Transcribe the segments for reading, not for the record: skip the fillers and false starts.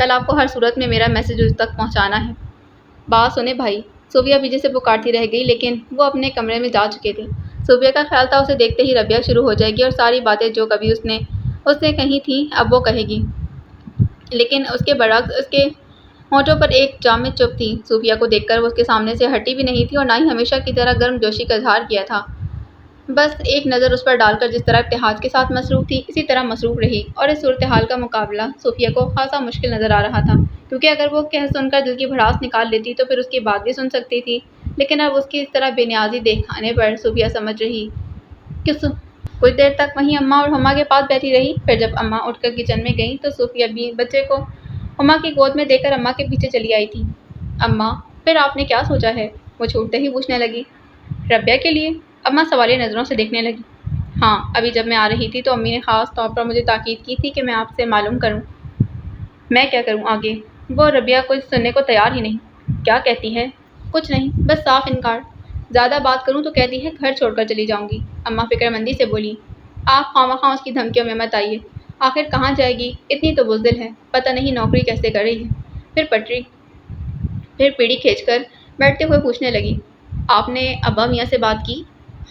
کل آپ کو ہر صورت میں میرا میسج اس تک پہنچانا ہے۔ بات سنے بھائی، صوفیہ پیچھے سے پکارتی رہ گئی لیکن وہ اپنے کمرے میں جا چکے تھے۔ صوفیہ کا خیال تھا اسے دیکھتے ہی ربیہ شروع ہو جائے گی اور ساری باتیں جو کبھی اس نے کہی تھیں اب وہ کہے گی، لیکن اس کے برعکس اس کے ہونٹوں پر ایک جامد چپ تھی۔ صوفیہ کو دیکھ کر وہ اس کے سامنے سے ہٹی بھی نہیں تھی اور نہ ہی ہمیشہ کی طرح گرم جوشی کا اظہار کیا تھا۔ بس ایک نظر اس پر ڈال کر جس طرح ابتہاج کے ساتھ مصروف تھی اسی طرح مصروف رہی، اور اس صورتحال کا مقابلہ صوفیہ کو خاصا مشکل نظر آ رہا تھا، کیونکہ اگر وہ کہہ سن کر دل کی بھڑاس نکال لیتی تو پھر اس کی بات بھی سن سکتی تھی، لیکن اب اس کی اس طرح بے نیازی دیکھنے پر صوفیہ سمجھ رہی کہ کچھ دیر تک وہیں اماں اور ہما کے پاس بیٹھی رہی۔ پھر جب اماں اٹھ کر کچن میں گئیں تو صوفیہ بھی بچے کو ہما کی گود میں دے کر اماں کے پیچھے چلی آئی تھی۔ اماں، پھر آپ نے کیا سوچا ہے؟ وہ چھوٹتے ہی پوچھنے لگی۔ ربیہ کے لیے؟ اماں سوالیہ نظروں سے دیکھنے لگی۔ ہاں، ابھی جب میں آ رہی تھی تو امی نے خاص طور پر مجھے تاکید کی تھی کہ میں آپ سے معلوم کروں۔ میں کیا کروں آگے؟ وہ ربیہ کچھ سننے کو تیار ہی نہیں۔ کیا کہتی ہے؟ کچھ نہیں، بس صاف انکار۔ زیادہ بات کروں تو کہتی ہے گھر چھوڑ کر چلی جاؤں گی۔ اماں فکر مندی سے بولی۔ آپ خواہ اس کی دھمکیوں میں مت آئیے، آخر کہاں جائے گی؟ اتنی تو بزدل ہے، پتہ نہیں نوکری کیسے کر رہی ہے۔ پھر پیڑھی کھینچ کر بیٹھتے ہوئے پوچھنے لگی۔ آپ نے ابا میاں سے بات کی؟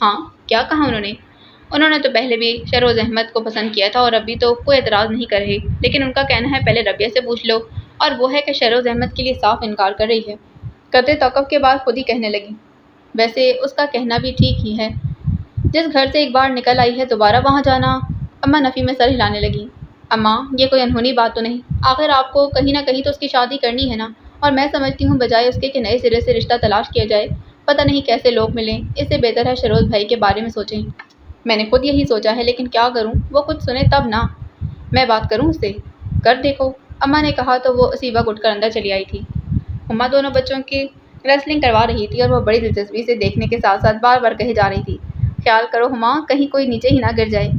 ہاں، کیا کہا انہوں نے؟ انہوں نے تو پہلے بھی شروز احمد کو پسند کیا تھا اور اب بھی تو کوئی اعتراض نہیں کر رہے، لیکن ان کا کہنا ہے پہلے ربیہ سے پوچھ لو، اور وہ ہے کہ شروز احمد کے لیے صاف انکار کر رہی ہے۔ قدرے توقف کے بعد خود ہی کہنے لگی۔ ویسے اس کا کہنا بھی ٹھیک ہی ہے، جس گھر سے ایک بار نکل آئی ہے دوبارہ وہاں جانا۔ اماں نفی میں سر ہلانے لگی۔ اماں، یہ کوئی انہونی بات تو نہیں؟ آخر آپ کو کہیں نہ کہیں تو اس کی شادی کرنی ہے نا، اور میں سمجھتی ہوں بجائے اس کے کہ نئے سرے سے رشتہ تلاش کیا جائے، پتہ نہیں کیسے لوگ ملیں، اس سے بہتر ہے شروز بھائی کے بارے میں سوچیں۔ میں نے خود یہی سوچا ہے، لیکن کیا کروں، وہ کچھ سنے تب نا۔ میں بات کروں اس سے؟ کر دیکھو، اماں نے کہا تو وہ اسی وقت اٹھ کر اندر چلی آئی تھی۔ ہما دونوں بچوں کی ریسلنگ کروا رہی تھی اور وہ بڑی دلچسپی سے دیکھنے کے ساتھ ساتھ بار بار کہے جا رہی تھی، خیال کرو ہما، کہیں کوئی نیچے ہی نہ گر جائے۔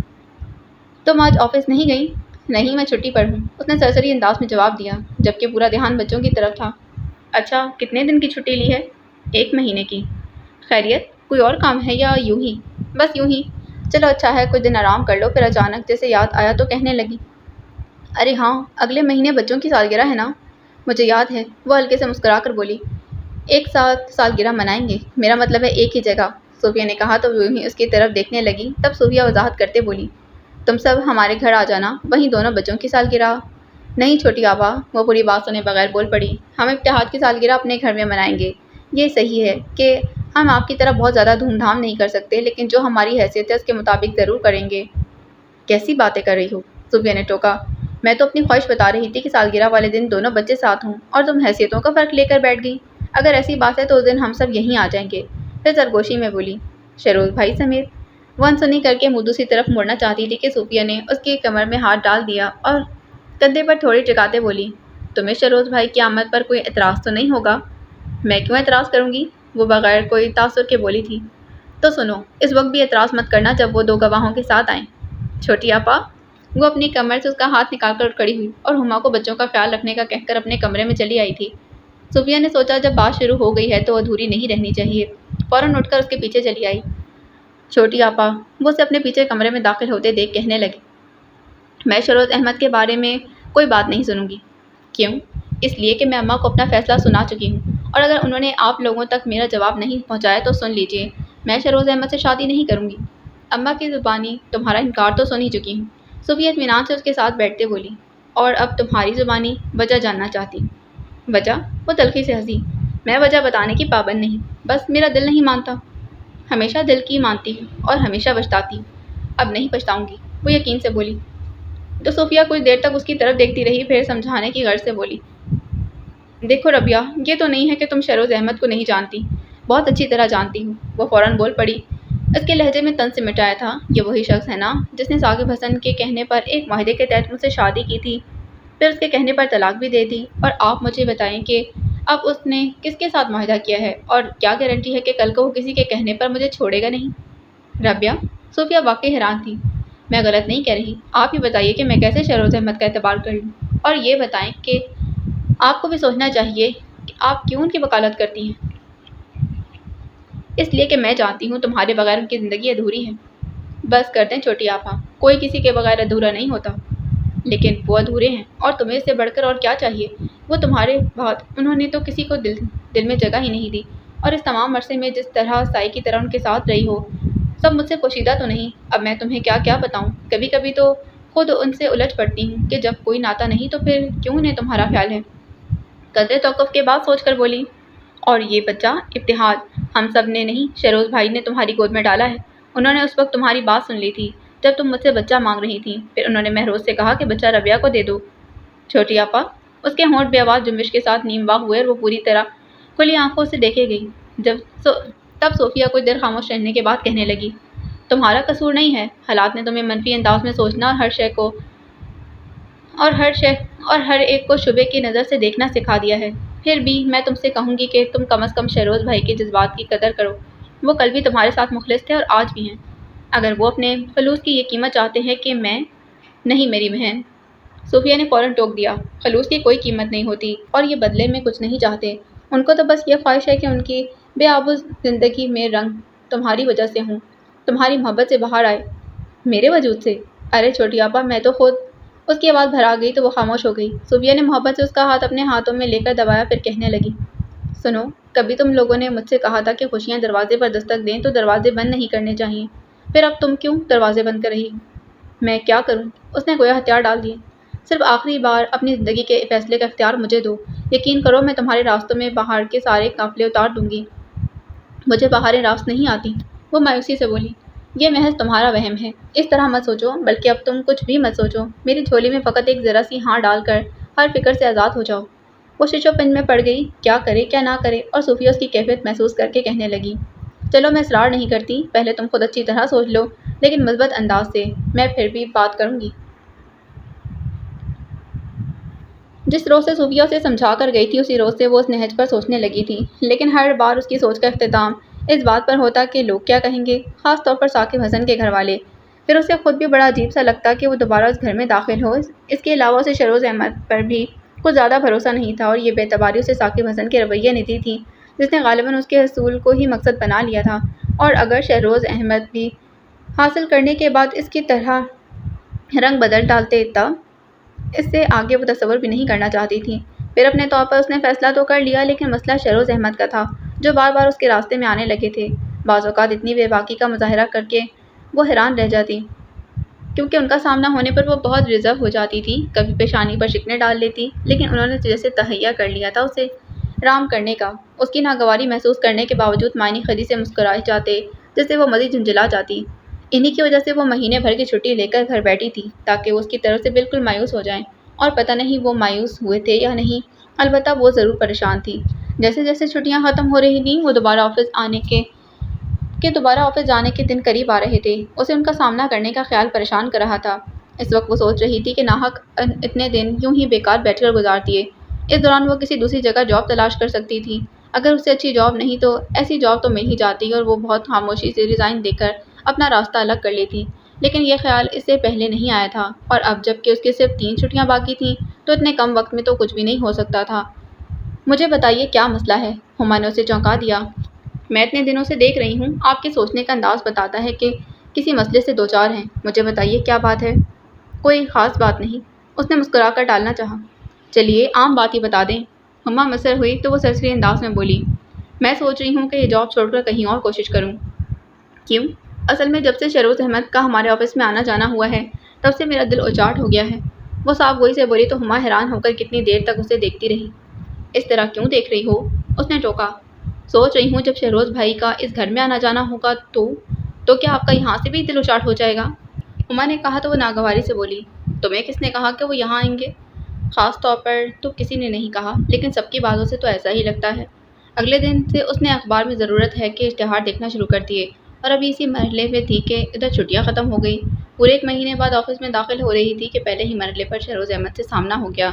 تم آج آفس نہیں گئی؟ نہیں، میں چھٹی پر ہوں، اس نے سرسری انداز میں جواب دیا، جبکہ پورا دھیان بچوں کی طرف تھا۔ اچھا، کتنے دن کی چھٹی لی ہے؟ 1 مہینے کی۔ خیریت؟ کوئی اور کام ہے یا یوں ہی؟ بس یوں ہی۔ چلو اچھا ہے، کچھ دن آرام کر لو۔ پھر اچانک جیسے یاد آیا تو کہنے لگی، ارے ہاں، اگلے مہینے بچوں کی سالگرہ ہے نا؟ مجھے یاد ہے، وہ ہلکے سے مسکرا کر بولی۔ ایک ساتھ سالگرہ منائیں گے، میرا مطلب ہے ایک ہی جگہ، صوفیہ نے کہا تو یوں ہی اس کی طرف دیکھنے لگی۔ تب صوفیہ وضاحت کرتے بولی، تم سب ہمارے گھر آ جانا، وہیں دونوں بچوں کی سالگرہ۔ نہیں چھوٹی آپا، وہ پوری بات سنے بغیر بول پڑی، ہم ابتہاج کی سالگرہ اپنے گھر میں منائیں گے۔ یہ صحیح ہے کہ ہم آپ کی طرح بہت زیادہ دھوم دھام نہیں کر سکتے، لیکن جو ہماری حیثیت ہے اس کے مطابق ضرور کریں گے۔ کیسی باتیں کر رہی ہو؟ صوفیہ نے ٹوکا۔ میں تو اپنی خواہش بتا رہی تھی کہ سالگرہ والے دن دونوں بچے ساتھ ہوں، اور تم حیثیتوں کا فرق لے کر بیٹھ گئی۔ اگر ایسی بات ہے تو اس دن ہم سب یہیں آ جائیں گے۔ پھر سرگوشی میں بولی، شروز بھائی سمیت۔ وہ انسنی کر کے منہ دوسری طرف مڑنا چاہتی تھی کہ صوفیہ نے اس کی کمر میں ہاتھ ڈال دیا اور کندھے پر تھوڑی ٹکاتے بولی، تمہیں شروز بھائی کی آمد پر کوئی اعتراض تو نہیں ہوگا؟ میں کیوں اعتراض کروں گی؟ وہ بغیر کوئی تاثر کے بولی تھی۔ تو سنو، اس وقت بھی اعتراض مت کرنا جب وہ 2 گواہوں کے ساتھ آئیں۔ چھوٹی آپا، وہ اپنی کمر سے اس کا ہاتھ نکال کر کھڑی ہوئی اور ہما کو بچوں کا خیال رکھنے کا کہہ کر اپنے کمرے میں چلی آئی تھی۔ صوفیہ نے سوچا جب بات شروع ہو گئی ہے تو ادھوری نہیں رہنی چاہیے، فوراً اٹھ کر اس کے پیچھے چلی آئی۔ چھوٹی آپا، وہ اسے اپنے پیچھے کمرے میں داخل ہوتے دیکھ کہنے لگی، میں شروز احمد کے بارے میں کوئی بات نہیں سنوں گی۔ کیوں؟ اس لیے کہ میں اماں کو اپنا فیصلہ سنا چکی ہوں، اور اگر انہوں نے آپ لوگوں تک میرا جواب نہیں پہنچایا تو سن لیجیے، میں شروز احمد سے شادی نہیں کروں گی۔ اماں کی زبانی تمہارا انکار تو سن ہی چکی ہوں، صوفیہ اطمینان سے اس کے ساتھ بیٹھتے بولی، اور اب تمہاری زبانی وجہ جاننا چاہتی ہوں۔ وجہ؟ وہ تلخی سے ہنسی۔ میں وجہ بتانے کی پابند نہیں، بس میرا دل نہیں مانتا۔ ہمیشہ دل کی مانتی ہوں اور ہمیشہ پچھتاتی ہوں، اب نہیں پچھتاؤں گی، وہ یقین سے بولی۔ تو صوفیہ کچھ دیر تک اس کی طرف دیکھتی رہی، پھر سمجھانے کی غرض سے بولی، دیکھو ربیہ، یہ تو نہیں ہے کہ تم شروز احمد کو نہیں جانتی، بہت اچھی طرح جانتی ہوں۔ وہ فوراً بول پڑی، اس کے لہجے میں طنز سمٹ آیا تھا، یہ وہی شخص ہے نا جس نے ثاقب حسن کے کہنے پر ایک معاہدے کے تحت مجھ سے شادی کی تھی، پھر اس کے کہنے پر طلاق بھی دے دی، اور آپ مجھے بتائیں کہ اب اس نے کس کے ساتھ معاہدہ کیا ہے، اور کیا گارنٹی ہے کہ کل کو وہ کسی کے کہنے پر مجھے چھوڑے گا نہیں؟ ربیہ، صوفیہ واقعی حیران تھی، میں غلط نہیں کہہ رہی، آپ ہی بتائیے کہ میں کیسے شروز احمد کا اعتبار کر لوں، اور یہ بتائیں کہ آپ کو بھی سوچنا چاہیے کہ آپ کیوں ان کی وکالت کرتی ہیں۔ اس لیے کہ میں جانتی ہوں تمہارے بغیر ان کی زندگی ادھوری ہے۔ بس کر دیں چھوٹی آپا، کوئی کسی کے بغیر ادھورا نہیں ہوتا۔ لیکن وہ ادھورے ہیں اور تمہیں اس سے بڑھ کر اور کیا چاہیے؟ وہ تمہارے بعد انہوں نے تو کسی کو دل میں جگہ ہی نہیں دی، اور اس تمام عرصے میں جس طرح سائے کی طرح ان کے ساتھ رہی ہو، سب مجھ سے پوشیدہ تو نہیں؟ اب میں تمہیں کیا کیا بتاؤں؟ کبھی کبھی تو خود ان سے الجھ پڑتی ہوں کہ جب کوئی ناتا نہیں تو پھر کیوں انہیں تمہارا خیال ہے۔ قدرے توقف کے بعد سوچ کر بولی، اور یہ بچہ ابتہاج ہم سب نے نہیں، شہروز بھائی نے تمہاری گود میں ڈالا ہے۔ انہوں نے اس وقت تمہاری بات سن لی تھی جب تم مجھ سے بچہ مانگ رہی تھی، پھر انہوں نے مہروز سے کہا کہ بچہ ربیہ کو دے دو۔ چھوٹی آپا، اس کے ہونٹ بے آواز جنبش کے ساتھ نیم واق ہوئے اور وہ پوری طرح کھلی آنکھوں سے دیکھے گئی۔ تب صوفیہ کچھ دیر خاموش رہنے کے بعد کہنے لگی، تمہارا قصور نہیں ہے، حالات نے تمہیں منفی انداز میں سوچنا اور ہر ایک کو شبے کی نظر سے دیکھنا سکھا دیا ہے۔ پھر بھی میں تم سے کہوں گی کہ تم کم از کم شہروز بھائی کے جذبات کی قدر کرو۔ وہ کل بھی تمہارے ساتھ مخلص تھے اور آج بھی ہیں۔ اگر وہ اپنے خلوص کی یہ قیمت چاہتے ہیں کہ میں نہیں میری بہن۔ صوفیہ نے فوراً ٹوک دیا، خلوص کی کوئی قیمت نہیں ہوتی اور یہ بدلے میں کچھ نہیں چاہتے۔ ان کو تو بس یہ خواہش ہے کہ ان کی بے آب زندگی میں رنگ تمہاری وجہ سے ہوں، تمہاری محبت سے باہر آئے۔ میرے وجود سے؟ ارے چھوٹی آپا، میں تو خود۔ اس کی آواز بھر آ گئی تو وہ خاموش ہو گئی۔ صوفیہ نے محبت سے اس کا ہاتھ اپنے ہاتھوں میں لے کر دبایا، پھر کہنے لگی، سنو، کبھی تم لوگوں نے مجھ سے کہا تھا کہ خوشیاں دروازے پر دستک دیں تو دروازے بند نہیں کرنے چاہیے، پھر اب تم کیوں دروازے بند کر رہی ہو؟ میں کیا کروں؟ اس نے گویا ہتھیار ڈال دیے۔ صرف آخری بار اپنی زندگی کے فیصلے کا اختیار مجھے دو۔ یقین کرو، میں تمہارے راستوں میں بہار کے سارے قافلے اتار دوں گی۔ مجھے بہاریں راست نہیں آتی۔ وہ مایوسی سے بولی، یہ محض تمہارا وہم ہے، اس طرح مت سوچو، بلکہ اب تم کچھ بھی مت سوچو، میری جھولی میں فقط ایک ذرا سی ہاں ڈال کر ہر فکر سے آزاد ہو جاؤ۔ وہ شش و پنج میں پڑ گئی، کیا کرے کیا نہ کرے، اور صوفیہ اس کی کیفیت محسوس کر کے کہنے لگی، چلو میں اصرار نہیں کرتی، پہلے تم خود اچھی طرح سوچ لو، لیکن مثبت انداز سے، میں پھر بھی بات کروں گی۔ جس روز سے صوفیہ اسے سمجھا کر گئی تھی، اسی روز سے وہ اس نہج پر سوچنے لگی تھی، لیکن ہر بار اس کی سوچ کا اختتام اس بات پر ہوتا کہ لوگ کیا کہیں گے، خاص طور پر ثاقب حسن کے گھر والے۔ پھر اسے خود بھی بڑا عجیب سا لگتا کہ وہ دوبارہ اس گھر میں داخل ہو۔ اس کے علاوہ اسے شہروز احمد پر بھی کچھ زیادہ بھروسہ نہیں تھا، اور یہ بے اعتباری اسے ثاقب حسن کے رویے نے دی تھی جس نے غالباً اس کے حصول کو ہی مقصد بنا لیا تھا، اور اگر شہروز احمد بھی حاصل کرنے کے بعد اس کی طرح رنگ بدل ڈالتے تب اس سے آگے وہ تصور بھی نہیں کرنا چاہتی تھی۔ پھر اپنے طور پر اس نے فیصلہ تو کر لیا، لیکن مسئلہ شہروز احمد کا تھا جو بار بار اس کے راستے میں آنے لگے تھے۔ بعض اوقات اتنی بے باکی کا مظاہرہ کر کے وہ حیران رہ جاتی، کیونکہ ان کا سامنا ہونے پر وہ بہت ریزرو ہو جاتی تھی، کبھی پیشانی پر شکنے ڈال لیتی، لیکن انہوں نے جیسے تہیا کر لیا تھا اسے رام کرنے کا۔ اس کی ناگواری محسوس کرنے کے باوجود معنی خدی سے مسکرائے جاتے جس سے وہ مزید جھنجھلا جاتی۔ انہی کی وجہ سے وہ مہینے بھر کی چھٹی لے کر گھر بیٹھی تھی تاکہ وہ اس کی طرف سے بالکل مایوس ہو جائیں، اور پتہ نہیں وہ مایوس ہوئے تھے یا نہیں، البتہ وہ ضرور پریشان تھی۔ جیسے جیسے چھٹیاں ختم ہو رہی تھیں، وہ دوبارہ آفس جانے کے دن قریب آ رہے تھے، اسے ان کا سامنا کرنے کا خیال پریشان کر رہا تھا۔ اس وقت وہ سوچ رہی تھی کہ ناحق اتنے دن یوں ہی بیکار بیٹھ کر گزار دیے۔ اس دوران وہ کسی دوسری جگہ جاب تلاش کر سکتی تھی، اگر اس سے اچھی جاب نہیں تو ایسی جاب تو مل ہی جاتی، اور وہ بہت خاموشی سے ریزائن دے کر اپنا راستہ الگ کر لیتی۔ لیکن یہ خیال اس سے پہلے نہیں آیا تھا، اور اب جب کہ اس کے صرف 3 چھٹیاں باقی تھیں تو اتنے کم وقت میں تو کچھ بھی نہیں ہو سکتا تھا۔ مجھے بتائیے کیا مسئلہ ہے؟ ہما نے اسے چونکا دیا۔ میں اتنے دنوں سے دیکھ رہی ہوں، آپ کے سوچنے کا انداز بتاتا ہے کہ کسی مسئلے سے دوچار ہیں۔ مجھے بتائیے کیا بات ہے؟ کوئی خاص بات نہیں، اس نے مسکرا کر ٹالنا چاہا۔ چلیے عام بات ہی بتا دیں۔ ہما مصر ہوئی تو وہ سرسری انداز میں بولی، میں سوچ رہی ہوں کہ یہ جاب چھوڑ کر کہیں اور کوشش کروں۔ کیوں؟ اصل میں جب سے شہروز احمد کا ہمارے آفس میں آنا جانا ہوا ہے تب سے میرا دل اچاٹ ہو گیا ہے۔ وہ صاف گوئی سے بولی تو ہما حیران ہو کر کتنی دیر تک اسے دیکھتی رہی۔ اس طرح کیوں دیکھ رہی ہو؟ اس نے ٹوکا۔ سوچ رہی ہوں جب شہروز بھائی کا اس گھر میں آنا جانا ہوگا تو کیا آپ کا یہاں سے بھی دل اچاٹ ہو جائے گا؟ ہما نے کہا تو وہ ناگواری سے بولی، تمہیں کس نے کہا کہ وہ یہاں آئیں گے؟ خاص طور پر تو کسی نے نہیں کہا، لیکن سب کی باتوں سے تو ایسا ہی لگتا ہے۔ اگلے دن سے اس نے اخبار میں ضرورت ہے کہ اشتہار دیکھنا شروع کر دیے، اور ابھی اسی مرحلے میں تھی کہ ادھر چھٹیاں ختم ہو گئی۔ پورے 1 مہینے بعد آفس میں داخل ہو رہی تھی کہ پہلے ہی مرحلے پر شہروز احمد سے سامنا ہو گیا۔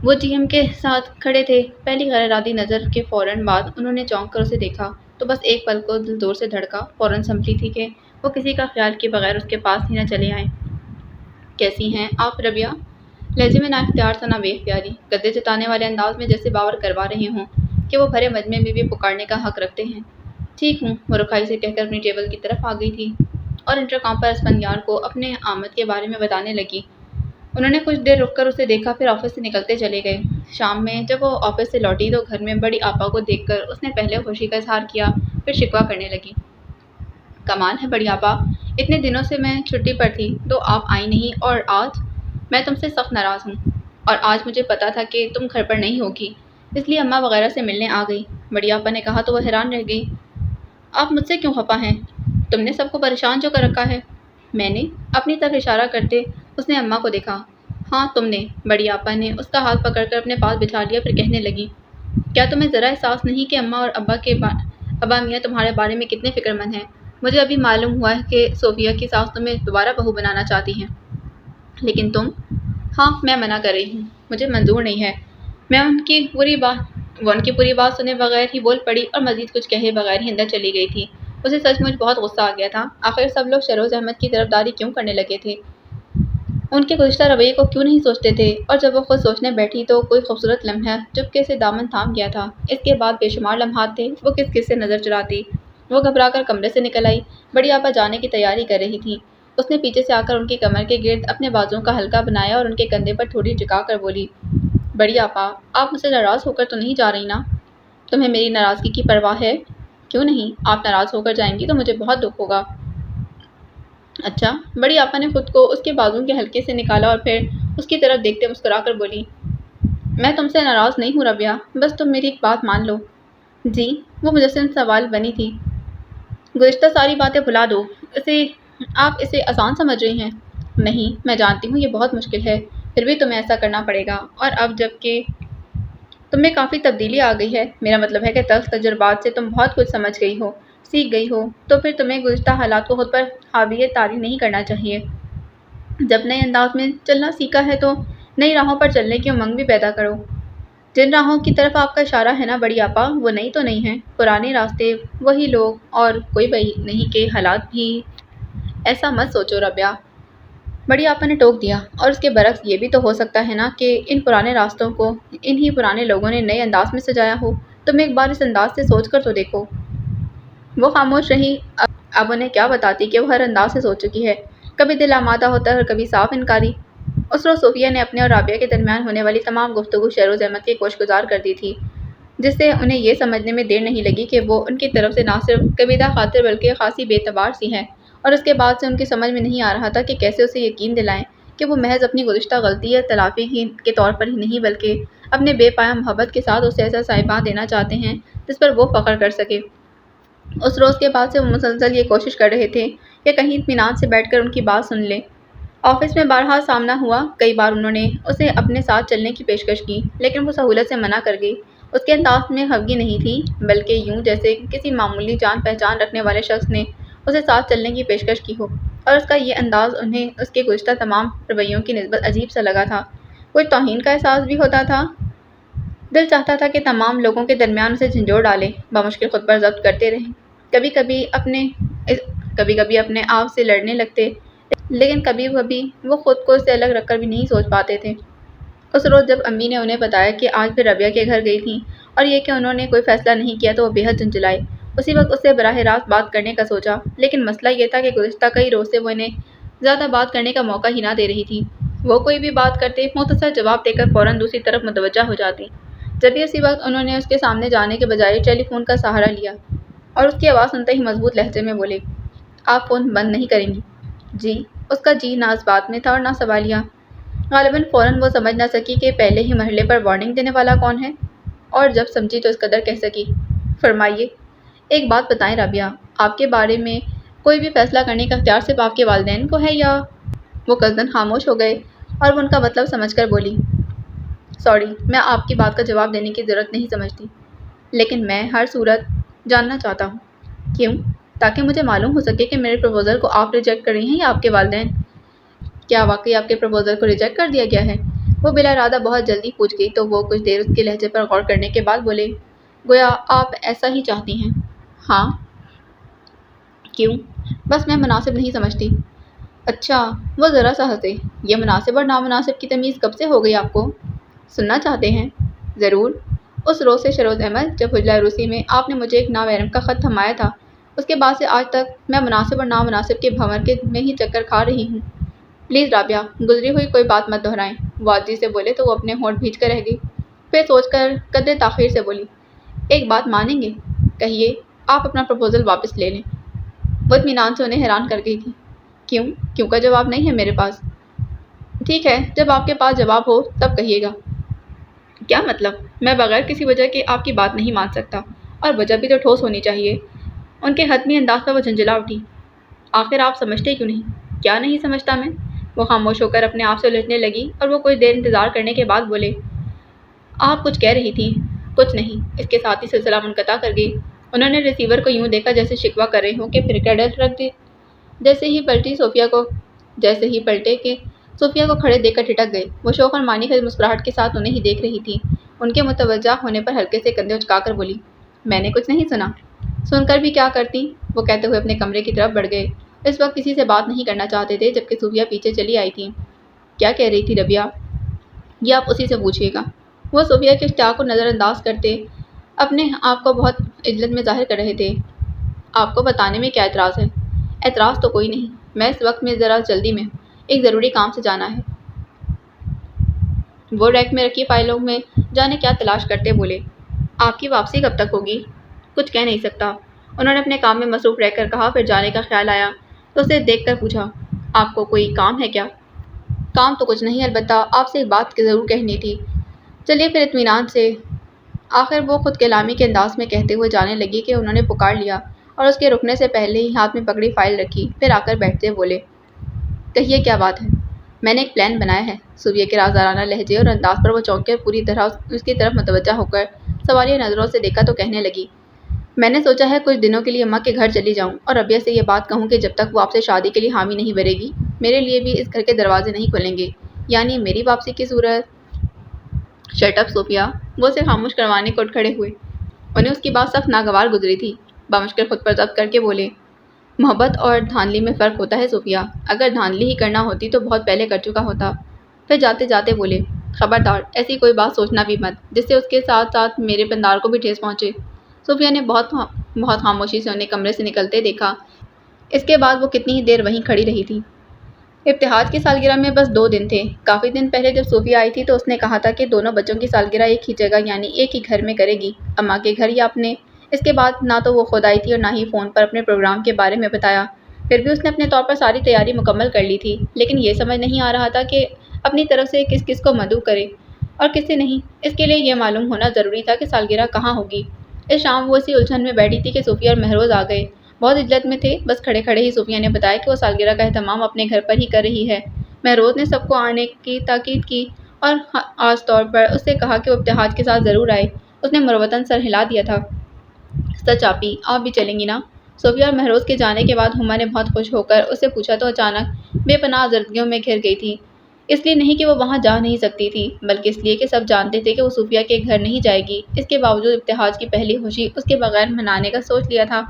وہ جی ایم کے ساتھ کھڑے تھے۔ پہلی غیر ارادی نظر کے فوراً بعد انہوں نے چونک کر اسے دیکھا تو بس ایک پل کو دل زور سے دھڑکا، فوراً سمجھی تھی کہ وہ کسی کا خیال کیے بغیر اس کے پاس ہی نہ چلے آئیں۔ کیسی ہیں آپ ربیہ؟ لہجے میں نا اختیار سا نہ بے اختیاری، گدے جتانے والے انداز میں جیسے باور کروا رہے ہوں کہ وہ بھرے مجمع میں بھی پکارنے کا حق رکھتے ہیں۔ ٹھیک ہوں، وہ رکھائی سے کہہ کر اپنی ٹیبل کی طرف آ گئی تھی اور انٹرکام پر اسفندیار کو اپنے آمد کے بارے میں بتانے لگی۔ انہوں نے کچھ دیر رک کر اسے دیکھا، پھر آفس سے نکلتے چلے گئے۔ شام میں جب وہ آفس سے لوٹی تو گھر میں بڑی آپا کو دیکھ کر اس نے پہلے خوشی کا اظہار کیا، پھر شکوہ کرنے لگی۔ کمال ہے بڑی آپا، اتنے دنوں سے میں چھٹی پر تھی تو آپ آئی نہیں، اور آج میں تم سے سخت ناراض ہوں، اور آج مجھے پتا تھا کہ تم گھر پر نہیں ہوگی، اس لیے اماں وغیرہ سے ملنے آ گئی۔ بڑی آپا نے کہا تو وہ حیران رہ گئی۔ آپ مجھ سے کیوں خفا ہیں؟ تم نے سب کو پریشان جو کر رکھا ہے۔ میں نے اپنی طرف اشارہ کرتے اس نے اماں کو دیکھا۔ ہاں تم نے۔ بڑی آپا نے اس کا ہاتھ پکڑ کر اپنے پاس بٹھا لیا، پھر کہنے لگی، کیا تمہیں ذرا احساس نہیں کہ اماں اور ابا میاں تمہارے بارے میں کتنے فکر مند ہیں؟ مجھے ابھی معلوم ہوا ہے کہ صوفیہ کی ساس تمہیں دوبارہ بہو بنانا چاہتی ہیں، لیکن تم… ہاں میں منع کر رہی ہوں، مجھے منظور نہیں ہے۔ وہ ان کی پوری بات سنے بغیر ہی بول پڑی اور مزید کچھ کہے بغیر ہی اندر چلی گئی تھی۔ اسے سچ مچ بہت غصہ آ گیا تھا۔ آخر سب لوگ شہروز احمد کی طرفداری کیوں کرنے لگے تھے؟ ان کے گزشتہ رویے کو کیوں نہیں سوچتے تھے؟ اور جب وہ خود سوچنے بیٹھی تو کوئی خوبصورت لمحہ چپکے سے دامن تھام گیا تھا۔ اس کے بعد بے شمار لمحات تھے، وہ کس کس سے نظر چراتی۔ وہ گھبرا کر کمرے سے نکل آئی۔ بڑی آپا جانے کی تیاری کر رہی تھی۔ اس نے پیچھے سے آ کر ان کی کمر کے گرد اپنے بازوؤں کا حلقہ بنایا اور ان کے کندھے پر ٹھوڑی ٹکا کر بولی، بڑی آپا، آپ مجھ سے ناراض ہو کر تو نہیں جا رہی نا؟ تمہیں میری ناراضگی کی پرواہ ہے؟ کیوں نہیں؟ آپ ناراض ہو کر جائیں گی تو مجھے بہت دکھ ہوگا۔ اچھا۔ بڑی آپا نے خود کو اس کے بازو کے حلقے سے نکالا اور پھر اس کی طرف دیکھتے مسکرا کر بولی، میں تم سے ناراض نہیں ہوں ربیہ، بس تم میری ایک بات مان لو۔ جی؟ وہ مجسم سوال بنی تھی۔ گزشتہ ساری باتیں بھلا دو۔ آپ اسے آسان سمجھ رہی ہیں؟ نہیں، میں جانتی ہوں یہ بہت مشکل ہے، پھر بھی تمہیں ایسا کرنا پڑے گا، اور اب جب کہ تم میں کافی تبدیلی آ گئی ہے، میرا مطلب ہے کہ تلخ تجربات سے تم بہت کچھ سمجھ گئی ہو، سیکھ گئی ہو، تو پھر تمہیں گزشتہ حالات کو خود پر حاوی طاری نہیں کرنا چاہیے۔ جب نئے انداز میں چلنا سیکھا ہے تو نئی راہوں پر چلنے کی امنگ بھی پیدا کرو۔ جن راہوں کی طرف آپ کا اشارہ ہے نا بڑی آپا، وہ نئی تو نہیں ہیں، پرانے راستے، وہی لوگ، اور کوئی وہی نہیں کہ حالات بھی۔ ایسا مت سوچو ربیہ، بڑی آپا نے ٹوک دیا، اور اس کے برعکس یہ بھی تو ہو سکتا ہے نا کہ ان پرانے راستوں کو انہی پرانے لوگوں نے نئے انداز میں سجایا ہو۔ تم ایک بار اس انداز سے سوچ کر تو دیکھو۔ وہ خاموش رہی۔ اب انہیں کیا بتاتی کہ وہ ہر انداز سے سوچ چکی ہے، کبھی دل آمادہ ہوتا ہے اور کبھی صاف انکاری۔ اس روز صوفیہ نے اپنے اور رابعہ کے درمیان ہونے والی تمام گفتگو شہروز احمد کے گوش گزار کر دی تھی، جس سے انہیں یہ سمجھنے میں دیر نہیں لگی کہ وہ ان کی طرف سے نہ صرف کبیدہ خاطر بلکہ خاصی بے اعتبار سی ہے، اور اس کے بعد سے ان کی سمجھ میں نہیں آ رہا تھا کہ کیسے اسے یقین دلائیں کہ وہ محض اپنی گزشتہ غلطی یا تلافی کے طور پر ہی نہیں بلکہ اپنے بے پایہ محبت کے ساتھ اسے ایسا صاحبہ دینا چاہتے ہیں جس پر وہ فخر کر سکے۔ اس روز کے بعد سے وہ مسلسل یہ کوشش کر رہے تھے کہ کہیں اطمینان سے بیٹھ کر ان کی بات سن لیں۔ آفس میں بارہا سامنا ہوا، کئی بار انہوں نے اسے اپنے ساتھ چلنے کی پیشکش کی، لیکن وہ سہولت سے منع کر گئی۔ اس کے انداز میں خفگی نہیں تھی، بلکہ یوں جیسے کسی معمولی جان پہچان رکھنے والے شخص نے اسے ساتھ چلنے کی پیشکش کی ہو، اور اس کا یہ انداز انہیں اس کے گزشتہ تمام رویوں کی نسبت عجیب سا لگا تھا، کچھ توہین کا احساس بھی ہوتا تھا۔ دل چاہتا تھا کہ تمام لوگوں کے درمیان اسے جھنجھوڑ ڈالے، بمشکل خود پر ضبط کرتے رہیں، کبھی کبھی اپنے آپ سے لڑنے لگتے، لیکن کبھی وہ خود کو اس سے الگ رکھ کر بھی نہیں سوچ پاتے تھے۔ اس روز جب امی نے انہیں بتایا کہ آج پھر ربیہ کے گھر گئی تھیں اور یہ کہ انہوں نے کوئی فیصلہ نہیں کیا تو وہ بے حد جھنجھلائے۔ اسی وقت اس سے براہ راست بات کرنے کا سوچا، لیکن مسئلہ یہ تھا کہ گزشتہ کئی روز سے وہ انہیں زیادہ بات کرنے کا موقع ہی نہ دے رہی تھی۔ وہ کوئی بھی بات کرتے، مختصر جواب دے کر فوراً دوسری طرف متوجہ ہو جاتی، جبکہ اسی وقت انہوں نے اس کے سامنے جانے کے بجائے ٹیلی فون کا سہارا لیا اور اس کی آواز سنتے ہی مضبوط لہجے میں بولے، آپ فون بند نہیں کریں گی؟ جی؟ اس کا جی نہ اس بات میں تھا اور نہ سوالیہ۔ غالباً فوراً وہ سمجھ نہ سکی کہ پہلے ہی مرحلے پر وارننگ دینے والا کون ہے، اور جب سمجھی تو اس قدر کہہ سکی، فرمائیے۔ ایک بات بتائیں رابعہ، آپ کے بارے میں کوئی بھی فیصلہ کرنے کا اختیار صرف آپ کے والدین کو ہے یا… وہ قصداً خاموش ہو گئے اور وہ ان کا مطلب سمجھ کر بولی، سوری، میں آپ کی بات کا جواب دینے کی ضرورت نہیں سمجھتی، لیکن میں ہر صورت جاننا چاہتا ہوں۔ کیوں؟ تاکہ مجھے معلوم ہو سکے کہ میرے پروپوزل کو آپ ریجیکٹ کر رہی ہیں یا آپ کے والدین۔ کیا واقعی آپ کے پروپوزل کو ریجیکٹ کر دیا گیا ہے؟ وہ بلا ارادہ بہت جلدی پوچھ گئی تو وہ کچھ دیر اس کے لہجے پر غور کرنے کے بعد بولے، گویا آپ ایسا ہی چاہتی ہیں۔ ہاں۔ کیوں؟ بس میں مناسب نہیں سمجھتی۔ اچھا۔ وہ ذرا سا ہنسے۔ یہ مناسب اور نامناسب کی تمیز کب سے ہو گئی آپ کو؟ سننا چاہتے ہیں؟ ضرور۔ اس روز سے شہروز احمد جب حجلہ عروسی میں آپ نے مجھے ایک ناویرم کا خط تھمایا تھا، اس کے بعد سے آج تک میں مناسب اور نامناسب کے بھنور میں ہی چکر کھا رہی ہوں۔ پلیز رابعہ، گزری ہوئی کوئی بات مت دہرائیں۔ وہ عاجزی سے بولے تو وہ اپنے ہونٹ بھیج کر رہ گئی۔ پھر سوچ کر قدرے تاخیر سے بولی، ایک بات مانیں گے؟ کہیے، آپ اپنا پروپوزل واپس لے لیں۔ وہ اطمینان سے انہیں حیران کر گئی تھی۔ کیوں؟ کیوں کا جواب نہیں ہے میرے پاس۔ ٹھیک ہے، جب آپ کے پاس جواب ہو تب کہیے گا۔ کیا مطلب؟ میں بغیر کسی وجہ کے آپ کی بات نہیں مان سکتا، اور وجہ بھی تو ٹھوس ہونی چاہیے۔ ان کے حتمی انداز پر وہ جھنجھلا اٹھی۔ آخر آپ سمجھتے کیوں نہیں؟ کیا نہیں سمجھتا میں؟ وہ خاموش ہو کر اپنے آپ سے الجھنے لگی اور وہ کچھ دیر انتظار کرنے کے بعد بولے، آپ کچھ کہہ رہی تھی؟ کچھ نہیں۔ اس کے ساتھ ہی سلسلہ منقطع کر گئی۔ انہوں نے ریسیور کو یوں دیکھا جیسے شکوہ کر رہے ہوں کہ پھر کریڈٹ رکھ دی۔ جیسے ہی پلٹے کہ صوفیہ کو کھڑے دیکھ کر ٹھٹک گئے۔ وہ شوق اور معنی خیز مسکراہٹ کے ساتھ انہیں ہی دیکھ رہی تھی۔ ان کے متوجہ ہونے پر ہلکے سے کندھے اچکا کر بولی، میں نے کچھ نہیں سنا۔ سن کر بھی کیا کرتی؟ وہ کہتے ہوئے اپنے کمرے کی طرف بڑھ گئے۔ اس وقت کسی سے بات نہیں کرنا چاہتے تھے جبکہ صوفیہ پیچھے چلی آئی تھی۔ کیا کہہ رہی تھی ربیہ؟ یہ آپ اسی سے پوچھیے گا۔ وہ صوفیہ کے اشتیاق کو نظر انداز کرتے اپنے آپ کو بہت عجلت میں ظاہر کر رہے تھے۔ آپ کو بتانے میں کیا اعتراض ہے؟ اعتراض تو کوئی نہیں، میں اس وقت میں ذرا جلدی میں ہوں، ایک ضروری کام سے جانا ہے۔ وہ ریک میں رکھی فائلوں میں جانے کیا تلاش کرتے بولے، آپ کی واپسی کب تک ہوگی؟ کچھ کہہ نہیں سکتا، انہوں نے اپنے کام میں مصروف رہ کر کہا۔ پھر جانے کا خیال آیا تو اسے دیکھ کر پوچھا، آپ کو کوئی کام ہے کیا؟ کام تو کچھ نہیں، البتہ آپ سے ایک بات ضرور کہنی تھی۔ چلیے پھر اطمینان سے۔ آخر وہ خود کلامی کے انداز میں کہتے ہوئے جانے لگی کہ انہوں نے پکار لیا اور اس کے رکنے سے پہلے ہی ہاتھ میں پکڑی فائل رکھی۔ پھر آ کر بیٹھتے بولے، کہیے کیا بات ہے؟ میں نے ایک پلان بنایا ہے۔ صوفیہ کے رازدارانہ لہجے اور انداز پر وہ چونک کر پوری طرح اس کی طرف متوجہ ہو کر سوالیہ نظروں سے دیکھا تو کہنے لگی، میں نے سوچا ہے کچھ دنوں کے لیے اماں کے گھر چلی جاؤں اور ربیہ سے یہ بات کہوں کہ جب تک وہ آپ سے شادی کے لیے حامی نہیں بھرے گی میرے لیے بھی اس گھر کے دروازے نہیں کھلیں گے، یعنی میری واپسی کی صورت۔ شٹ اپ صوفیہ، وہ اسے خاموش کروانے کو اٹھ کھڑے ہوئے۔ انہیں اس کی بات سخت ناگوار گزری تھی۔ بامشکل خود پر ضبط کر کے بولے، محبت اور دھاندلی میں فرق ہوتا ہے صوفیہ، اگر دھاندلی ہی کرنا ہوتی تو بہت پہلے کر چکا ہوتا۔ پھر جاتے جاتے بولے، خبردار ایسی کوئی بات سوچنا بھی مت جس سے اس کے ساتھ ساتھ میرے پندار کو بھی ٹھیس پہنچے۔ صوفیہ نے بہت خاموشی سے انہیں کمرے سے نکلتے دیکھا۔ اس کے بعد وہ کتنی ہی دیر وہیں کھڑی رہی تھی۔ ابتہاج کی سالگرہ میں بس 2 دن تھے۔ کافی دن پہلے جب صوفیہ آئی تھی تو اس نے کہا تھا کہ دونوں بچوں کی سالگرہ ایک ہی جگہ یعنی ایک ہی گھر میں کرے گی، اماں کے گھر یا اپنے۔ اس کے بعد نہ تو وہ خود آئی تھی اور نہ ہی فون پر اپنے پروگرام کے بارے میں بتایا۔ پھر بھی اس نے اپنے طور پر ساری تیاری مکمل کر لی تھی، لیکن یہ سمجھ نہیں آ رہا تھا کہ اپنی طرف سے کس کس کو مدعو کرے اور کس سے نہیں۔ اس کے لیے یہ معلوم ہونا ضروری تھا کہ سالگرہ کہاں ہوگی۔ اس شام وہ اسی الجھن میں بیٹھی تھی کہ صوفیہ اور مہروز آ گئے۔ بہت عجلت میں تھے، بس کھڑے کھڑے ہی صوفیہ نے بتایا کہ وہ سالگرہ کا اہتمام اپنے گھر پر ہی کر رہی ہے۔ مہروز نے سب کو آنے کی تاکید کی اور خاص طور پر اس سے کہا کہ وہ ابتہاج کے ساتھ ضرور آئے۔ اس نے مروتاً سر ہلا دیا تھا۔ سچ آپی، آپ بھی چلیں گی نا؟ صوفیہ اور مہروز کے جانے کے بعد ہما نے بہت خوش ہو کر اس سے پوچھا تو اچانک بے پناہ زردگیوں میں گھر گئی تھی۔ اس لیے نہیں کہ وہ وہاں جا نہیں سکتی تھی، بلکہ اس لیے کہ سب جانتے تھے کہ وہ صوفیہ کے گھر نہیں جائے گی۔ اس کے باوجود ابتہاج کی پہلی خوشی اس کے بغیر منانے کا سوچ لیا تھا۔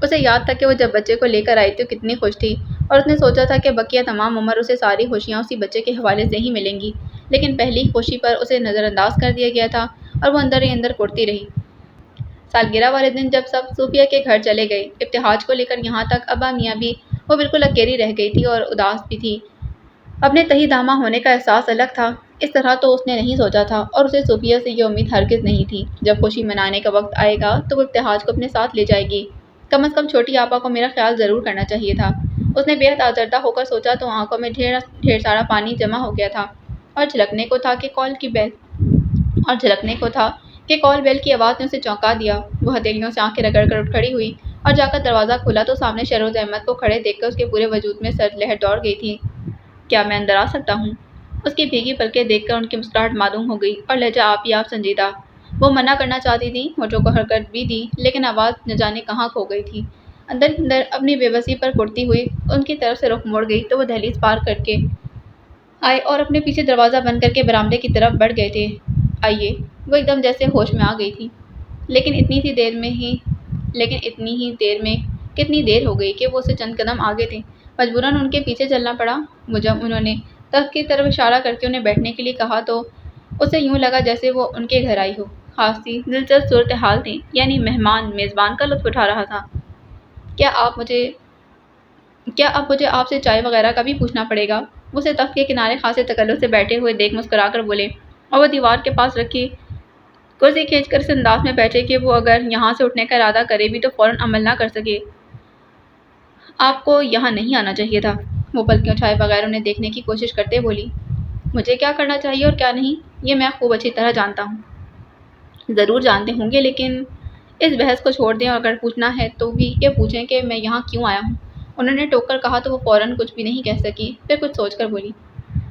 اسے یاد تھا کہ وہ جب بچے کو لے کر آئی تھی کتنی خوش تھی، اور اس نے سوچا تھا کہ بقیہ تمام عمر اسے ساری خوشیاں اسی بچے کے حوالے سے ہی ملیں گی، لیکن پہلی خوشی پر اسے نظر انداز کر دیا گیا تھا اور وہ اندر ہی اندر کڑتی رہی۔ سالگرہ والے دن جب سب صوفیہ کے گھر چلے گئے، ابتہاج کو لے کر یہاں تک ابا میاں بھی، وہ بالکل اکیلی رہ گئی تھی اور اداس بھی تھی۔ اپنے تہی دامہ ہونے کا احساس الگ تھا، اس طرح تو اس نے نہیں سوچا تھا، اور اسے صوفیہ سے یہ امید ہرگز نہیں تھی جب خوشی منانے کا وقت آئے گا تو وہ ابتہاج کو اپنے ساتھ لے جائے گی۔ کم از کم چھوٹی آپا کو میرا خیال ضرور کرنا چاہیے تھا۔ اس نے بے حد آزردہ ہو کر سوچا تو آنکھوں میں ڈھیر سارا پانی جمع ہو گیا تھا، اور جھلکنے کو تھا کہ کال بیل کی آواز نے اسے چونکا دیا۔ وہ ہتھیلیوں سے آنکھیں رگڑ کر اٹھ کھڑی ہوئی اور جا کر دروازہ کھولا تو سامنے شہروز احمد کو کھڑے دیکھ کر اس کے پورے وجود میں سرد لہر دوڑ گئی تھی۔ کیا میں اندر آ سکتا ہوں؟ اس کی بھیگی پلکیں دیکھ کر ان کی مسکراہٹ معدوم ہو گئی اور لہجہ آپ ہی آپ سنجیدہ۔ وہ منع کرنا چاہتی تھی، ہونٹوں کو حرکت بھی دی، لیکن آواز نہ جانے کہاں کھو گئی تھی۔ اندر اندر اپنی بے بسی پر کڑتی ہوئی ان کی طرف سے رخ موڑ گئی تو وہ دہلیز پار کر کے آئے اور اپنے پیچھے دروازہ بند کر کے برآمدے کی طرف بڑھ گئے تھے۔ آئیے، وہ ایک دم جیسے ہوش میں آ گئی تھی، لیکن اتنی ہی دیر میں کتنی دیر ہو گئی کہ وہ اسے چند قدم آگے تھے۔ مجبوراً ان کے پیچھے چلنا پڑا۔ جب انہوں نے تخت کی طرف اشارہ کر کے انہیں بیٹھنے کے لیے کہا تو اسے یوں لگا جیسے وہ ان کے گھر آئی ہو۔ خاصی دلچسپ صورتحال تھی، یعنی مہمان میزبان کا لطف اٹھا رہا تھا۔ کیا اب مجھے آپ سے چائے وغیرہ کا بھی پوچھنا پڑے گا؟ وہ اسے تخت کے کنارے خاصے تکلف سے بیٹھے ہوئے دیکھ مسکرا کر بولے اور وہ دیوار کے پاس رکھی کرسی کھینچ کر اس انداز میں بیٹھے کہ وہ اگر یہاں سے اٹھنے کا ارادہ کرے بھی تو فوراً عمل نہ کر سکے۔ آپ کو یہاں نہیں آنا چاہیے تھا، وہ پلکیں اٹھائے بغیر انہیں دیکھنے کی کوشش کرتے بولی۔ مجھے کیا کرنا چاہیے اور کیا نہیں یہ میں خوب اچھی طرح جانتا ہوں۔ ضرور جانتے ہوں گے، لیکن اس بحث کو چھوڑ دیں اور اگر پوچھنا ہے تو بھی یہ پوچھیں کہ میں یہاں کیوں آیا ہوں۔ انہوں نے ٹوک کر کہا تو وہ فوراً کچھ بھی نہیں کہہ سکی، پھر کچھ سوچ کر بولی،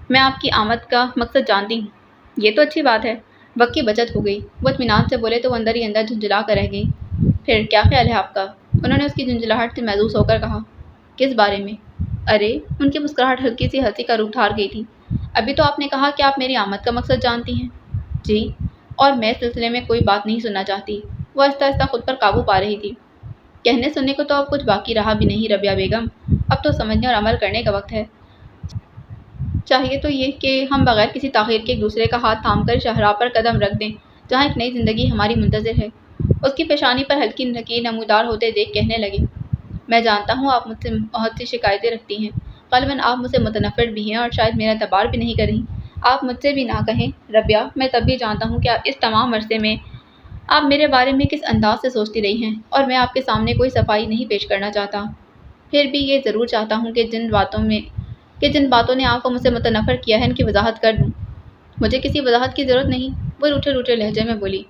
میں آپ کی آمد کا مقصد جانتی ہوں۔ یہ تو اچھی بات ہے، وقت کی بچت ہو گئی۔ وہ اطمینان سے بولے تو وہ اندر ہی اندر جھنجھلا کر رہ گئی۔ پھر کیا خیال ہے آپ کا؟ انہوں نے اس کی جھنجھلاہٹ سے محظوظ ہو کر کہا۔ کس بارے میں؟ ارے، ان کی مسکراہٹ ہلکی سی ہنسی کا روپ دھار گئی تھی۔ ابھی تو آپ نے کہا کہ آپ میری آمد کا مقصد جانتی ہیں۔ جی، اور میں اس سلسلے میں کوئی بات نہیں سننا چاہتی۔ وہ آہستہ آہستہ خود پر قابو پا رہی تھی۔ کہنے سننے کو تو اب کچھ باقی رہا بھی نہیں ربیہ بیگم، اب تو سمجھنے اور عمل کرنے کا وقت ہے۔ چاہیے تو یہ کہ ہم بغیر کسی تاخیر کے ایک دوسرے کا ہاتھ تھام کر شاہراہ پر قدم رکھ دیں جہاں ایک نئی زندگی ہماری منتظر ہے۔ اس کی پیشانی پر ہلکی لکیر نمودار ہوتے دیکھ کہنے لگے، میں جانتا ہوں آپ مجھ سے بہت سی شکایتیں رکھتی ہیں، غالباً آپ مجھ سے متنفر بھی ہیں اور شاید میرا اعتبار بھی نہیں کر رہی۔ آپ مجھ سے بھی نہ کہیں ربیہ، میں تب بھی جانتا ہوں کہ اس تمام عرصے میں آپ میرے بارے میں کس انداز سے سوچتی رہی ہیں اور میں آپ کے سامنے کوئی صفائی نہیں پیش کرنا چاہتا۔ پھر بھی یہ ضرور چاہتا ہوں کہ جن باتوں نے آپ کو مجھ سے متنفر کیا ہے ان کی وضاحت کر دوں۔ مجھے کسی وضاحت کی ضرورت نہیں، وہ روٹھے روٹھے لہجے میں بولی،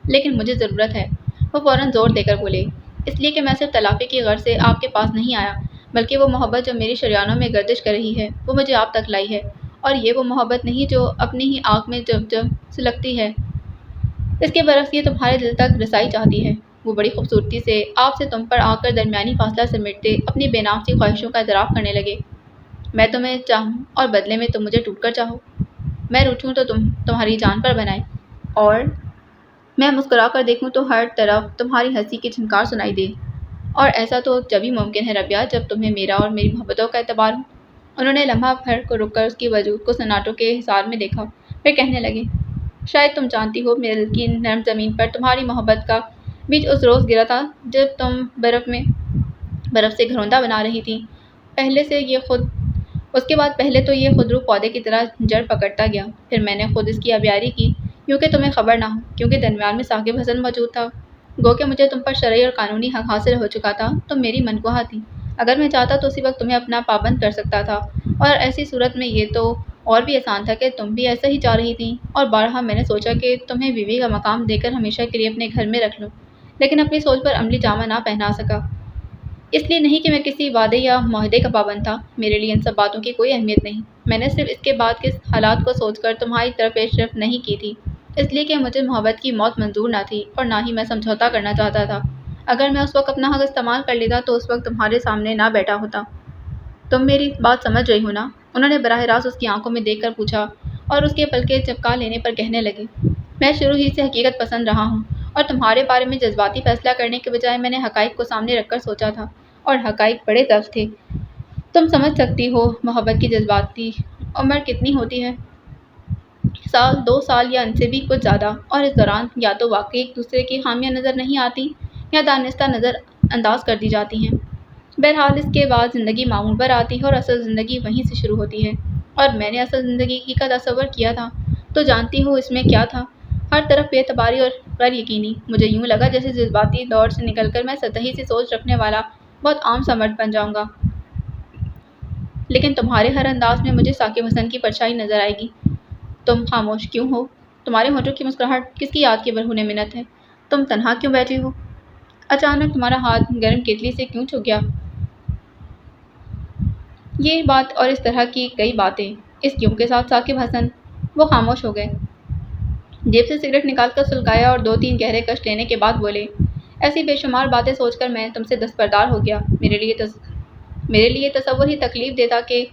لیکن مجھے ضرورت ہے۔ وہ فوراً زور دے کر بولے، اس لیے کہ میں صرف تلافی کی غرض سے آپ کے پاس نہیں آیا، بلکہ وہ محبت جو میری شریانوں میں گردش کر رہی ہے وہ مجھے آپ تک لائی ہے، اور یہ وہ محبت نہیں جو اپنی ہی آنکھ میں جب سلگتی ہے، اس کے برعکس یہ تمہارے دل تک رسائی چاہتی ہے۔ وہ بڑی خوبصورتی سے آپ سے تم پر آ کر درمیانی فاصلہ سمیٹتے اپنی بے نام سی خواہشوں کا اعتراف کرنے لگے۔ میں تمہیں چاہوں اور بدلے میں تم مجھے ٹوٹ کر چاہو، میں روٹھوں تو تمہاری جان پر بنائے، اور میں مسکرا کر دیکھوں تو ہر طرف تمہاری ہنسی کی جھنکار سنائی دے، اور ایسا تو جبھی ممکن ہے ربیہ جب تمہیں میرا اور میری محبتوں کا اعتبار ہو۔ انہوں نے لمحہ بھر کو رک کر اس کی وجود کو سناٹوں کے حصار میں دیکھا، پھر کہنے لگے، شاید تم جانتی ہو میرے دل کی نرم زمین پر تمہاری محبت کا بیج اس روز گرا تھا جب تم برف سے گھروندہ بنا رہی تھی۔ اس کے بعد پہلے تو یہ خود رو پودے کی طرح جڑ پکڑتا گیا، پھر میں نے خود اس کی آبیاری کی، یوں کہ تمہیں خبر نہ ہو، کیونکہ درمیان میں ثاقب حسن موجود تھا۔ گو کہ مجھے تم پر شرعی اور قانونی حق حاصل ہو چکا تھا، تم میری منکوحہ تھی۔ اگر میں چاہتا تو اسی وقت تمہیں اپنا پابند کر سکتا تھا، اور ایسی صورت میں یہ تو اور بھی آسان تھا کہ تم بھی ایسا ہی چاہ رہی تھی، اور بارہا میں نے سوچا کہ تمہیں بیوی کا مقام دے کر ہمیشہ کے لیے اپنے گھر میں رکھ لوں، لیکن اپنی سوچ پر عملی جامہ نہ پہنا سکا۔ اس لیے نہیں کہ میں کسی وعدے یا معاہدے کا پابند تھا، میرے لیے ان سب باتوں کی کوئی اہمیت نہیں، میں نے صرف اس کے بعد کے حالات کو سوچ کر تمہاری طرف پیش رفت نہیں کی تھی، اس لیے کہ مجھے محبت کی موت منظور نہ تھی اور نہ ہی میں سمجھوتا کرنا چاہتا تھا۔ اگر میں اس وقت اپنا حق استعمال کر لیتا تو اس وقت تمہارے سامنے نہ بیٹھا ہوتا۔ تم میری بات سمجھ رہی ہو نا؟ انہوں نے براہ راست اس کی آنکھوں میں دیکھ کر پوچھا، اور اس کے پلکیں چپکا لینے پر کہنے لگے، میں شروع ہی سے حقیقت پسند رہا ہوں، اور تمہارے بارے میں جذباتی فیصلہ کرنے کے بجائے میں نے حقائق کو سامنے رکھ کر سوچا تھا، اور حقائق بڑے تلخ تھے۔ تم سمجھ سکتی ہو محبت کی جذباتی عمر کتنی ہوتی ہے، سال، 2 سال یا ان سے بھی کچھ زیادہ، اور اس دوران یا تو واقعی ایک دوسرے کی خامیاں نظر نہیں آتی یا دانستہ نظر انداز کر دی جاتی ہیں۔ بہرحال اس کے بعد زندگی معمول پر آتی ہے اور اصل زندگی وہیں سے شروع ہوتی ہے، اور میں نے اصل زندگی کی کا تصور کیا تھا تو جانتی ہو اس میں کیا تھا، ہر طرف بے اعتباری اور غیر یقینی۔ مجھے یوں لگا جیسے جذباتی دور سے نکل کر میں سطحی سی سوچ رکھنے والا بہت عام سا مرد بن جاؤں گا، لیکن تمہارے ہر انداز میں مجھے ثاقب حسن کی پرچھائی نظر آئے گی۔ تم خاموش کیوں ہو؟ تمہارے ہونٹوں کی مسکراہٹ کس کی یاد کی برہنہ منت ہے؟ تم تنہا کیوں بیٹھی ہو؟ اچانک تمہارا ہاتھ گرم کیتلی سے کیوں چھو گیا؟ یہ بات اور اس طرح کی کئی باتیں، اس کیوں کے ساتھ ثاقب حسن۔ وہ خاموش ہو گئے، جیب سے سگریٹ نکال کر سلگایا اور 2-3 گہرے کش لینے کے بعد بولے، ایسی بے شمار باتیں سوچ کر میں تم سے دستبردار ہو گیا۔ میرے لیے تصور ہی تکلیف دے تھا کہ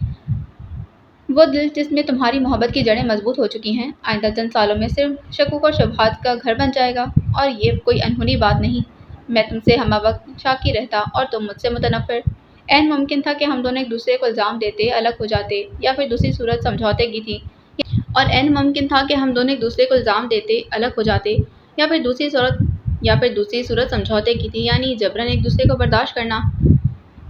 وہ دل جس میں تمہاری محبت کی جڑیں مضبوط ہو چکی ہیں، آئندہ چند سالوں میں صرف شکوک اور شبہات کا گھر بن جائے گا، اور یہ کوئی انہونی بات نہیں۔ میں تم سے ہمہ وقت شاکی رہتا اور تم مجھ سے متنفر۔ عین ممکن تھا کہ ہم دونوں ایک دوسرے کو الزام دیتے الگ ہو جاتے، یا پھر دوسری صورت سمجھوتے کی تھی، یعنی جبراً ایک دوسرے کو برداشت کرنا۔